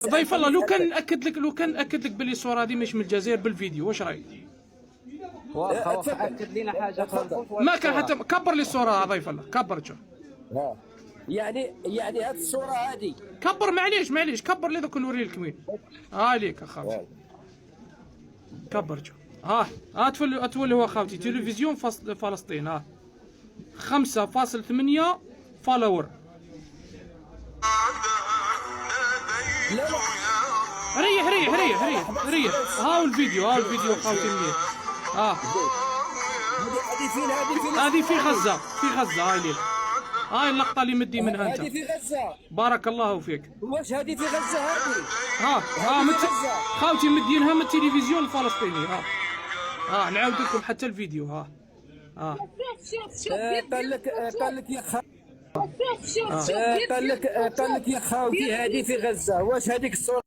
ضيف الله، لو كان ناكد لك باللي الصوره هذه مش من الجزائر بالفيديو، واش رايك؟ واخا اكد لنا حاجه اخرى. ما كان حتى كبر لي الصوره ضيف الله، كبر شوف. يعني هذه الصوره هذه كبر، معليش كبر لي دوك نوري لك وين. ليك اخاوتي كبر شوف. تولي هو اخاوتي تلفزيون فلسطين 5.8 فولور. لا ريح. هاو الفيديو اخاوتي مليح. هذه فين؟ هذه في غزة هاي ليك. هاي اللقطة اللي مدي منها انت. هذه في غزة. بارك الله فيك. واش هذه في غزة هذه؟ خاوتي مدينها من التلفزيون الفلسطيني. نعاود لكم حتى الفيديو. قال لك يا قال لك يا خاوتي هذه في غزة. واش هذيك الصورة